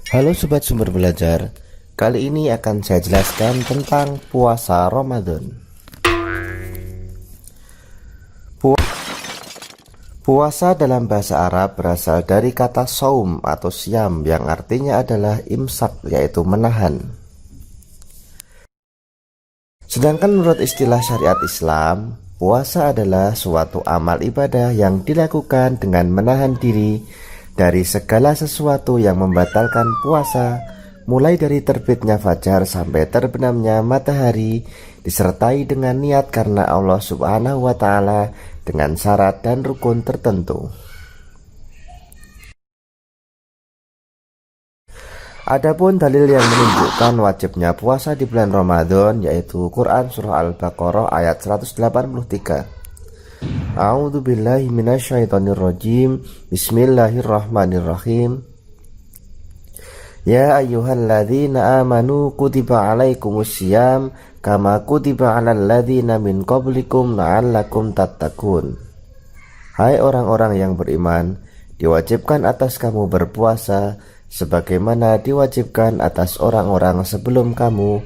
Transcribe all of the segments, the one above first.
Halo Sobat Sumber Belajar, kali ini akan saya jelaskan tentang puasa Ramadan. Puasa dalam bahasa Arab berasal dari kata saum atau siam yang artinya adalah imsak, yaitu menahan. Sedangkan menurut istilah syariat Islam, puasa adalah suatu amal ibadah yang dilakukan dengan menahan diri dari segala sesuatu yang membatalkan puasa, mulai dari terbitnya fajar sampai terbenamnya matahari, disertai dengan niat karena Allah Subhanahu wa Ta'ala dengan syarat dan rukun tertentu. Adapun dalil yang menunjukkan wajibnya puasa di bulan Ramadan yaitu Quran Surah Al-Baqarah ayat 183. A'udzu billahi minasyaitonir rajim. Bismillahirrahmanirrahim. Ya ayyuhalladzina amanu kutiba alaikumusiyam kama kutiba alal ladzina min qablikum la'allakum tattaqun. Hai orang-orang yang beriman, diwajibkan atas kamu berpuasa sebagaimana diwajibkan atas orang-orang sebelum kamu.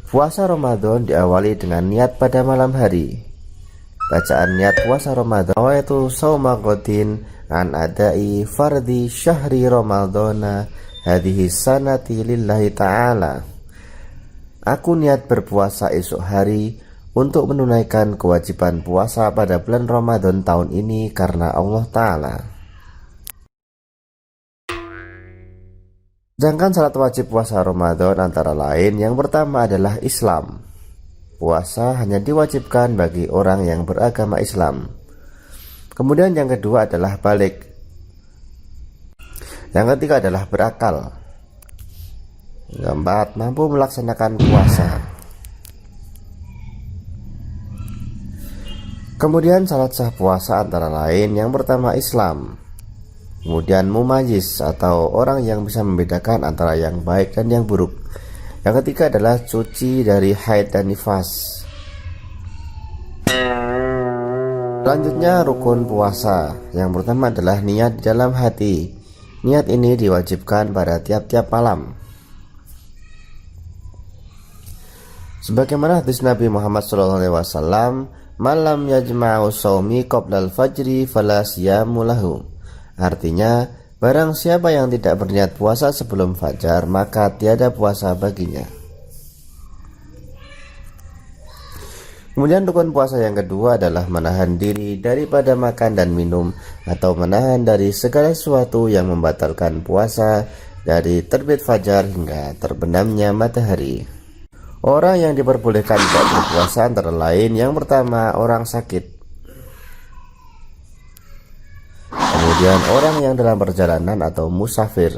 Puasa Ramadan diawali dengan niat pada malam hari. Bacaan niat puasa Ramadan yaitu sauma qadin an adai fardhi syahri ramadhana hadhihi sanati lillahi ta'ala. Aku niat berpuasa esok hari untuk menunaikan kewajiban puasa pada bulan Ramadan tahun ini karena Allah Ta'ala. Sedangkan syarat wajib puasa Ramadan antara lain yang pertama adalah Islam. Puasa hanya diwajibkan bagi orang yang beragama Islam. Kemudian yang kedua adalah balik. Yang ketiga adalah berakal. Yang keempat, mampu melaksanakan puasa. Kemudian syarat sah puasa antara lain yang pertama Islam. Kemudian mumayyiz atau orang yang bisa membedakan antara yang baik dan yang buruk. Yang ketiga adalah suci dari haid dan nifas. Selanjutnya rukun puasa. Yang pertama adalah niat di dalam hati. Niat ini diwajibkan pada tiap-tiap malam. Sebagaimana hadis Nabi Muhammad SAW, malam yajma'u shaumi qoblal fajri fala siyamu lahu. Artinya, barang siapa yang tidak berniat puasa sebelum fajar, maka tiada puasa baginya. Kemudian rukun puasa yang kedua adalah menahan diri daripada makan dan minum atau menahan dari segala sesuatu yang membatalkan puasa dari terbit fajar hingga terbenamnya matahari. Orang yang diperbolehkan tidak berpuasa antara lain yang pertama orang sakit. Kemudian orang yang dalam perjalanan atau musafir.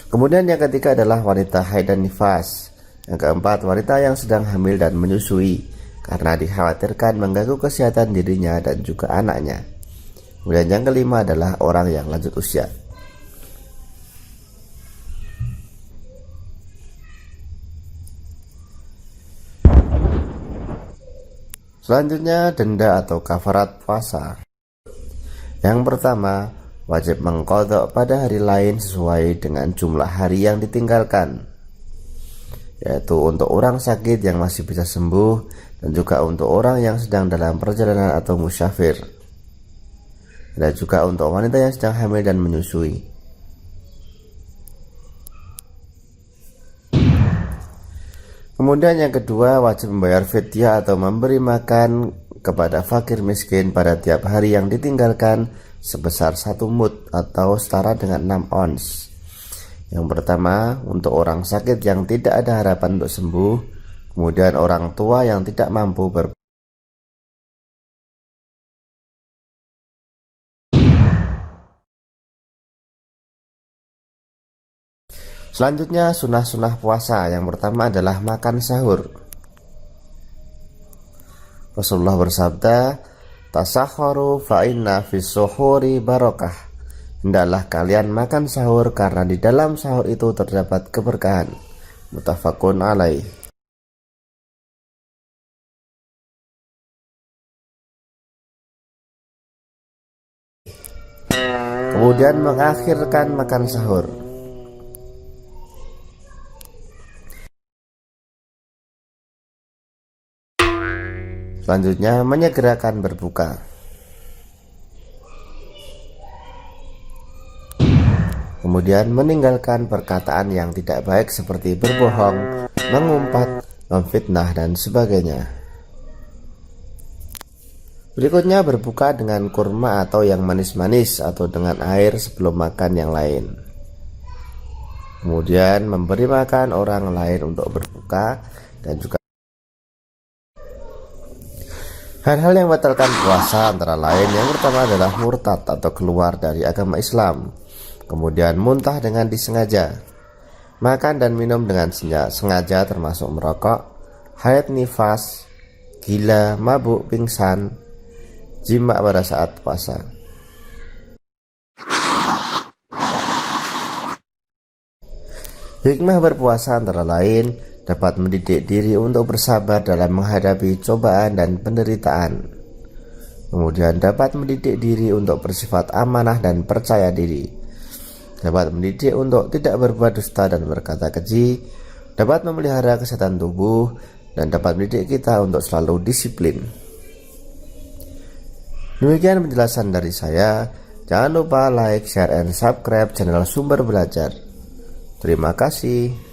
Kemudian yang ketiga adalah wanita haid dan nifas. Yang keempat, wanita yang sedang hamil dan menyusui karena dikhawatirkan mengganggu kesehatan dirinya dan juga anaknya. Kemudian yang kelima adalah orang yang lanjut usia. Selanjutnya denda atau kafarat puasa. Yang pertama, wajib mengqadha pada hari lain sesuai dengan jumlah hari yang ditinggalkan, yaitu untuk orang sakit yang masih bisa sembuh dan juga untuk orang yang sedang dalam perjalanan atau musafir, dan juga untuk wanita yang sedang hamil dan menyusui. Kemudian yang kedua, wajib membayar fidyah atau memberi makan kepada fakir miskin pada tiap hari yang ditinggalkan sebesar 1 mud atau setara dengan 6 ons. Yang pertama, untuk orang sakit yang tidak ada harapan untuk sembuh. Kemudian orang tua yang tidak mampu Selanjutnya sunah-sunah puasa. Yang pertama adalah makan sahur. Rasulullah bersabda, tasahharu fa inna fis suhuri barakah. Hendaklah kalian makan sahur karena di dalam sahur itu terdapat keberkahan. Muttafaqun alaih. kemudian mengakhirkan makan sahur. Selanjutnya menyegerakan berbuka. Kemudian meninggalkan perkataan yang tidak baik seperti berbohong, mengumpat, memfitnah, dan sebagainya. Berikutnya berbuka dengan kurma atau yang manis-manis atau dengan air sebelum makan yang lain. Kemudian memberi makan orang lain untuk berbuka dan juga hal-hal yang membatalkan puasa antara lain yang pertama adalah murtad atau keluar dari agama Islam, kemudian muntah dengan disengaja, makan dan minum dengan sengaja termasuk merokok, haid nifas, gila, mabuk, pingsan, jima pada saat puasa. Hikmah berpuasa antara lain dapat mendidik diri untuk bersabar dalam menghadapi cobaan dan penderitaan. Kemudian dapat mendidik diri untuk bersifat amanah dan percaya diri. Dapat mendidik untuk tidak berbuat dusta dan berkata keji. Dapat memelihara kesehatan tubuh dan dapat mendidik kita untuk selalu disiplin. Demikian penjelasan dari saya. Jangan lupa like, share, and subscribe channel Sumber Belajar. Terima kasih.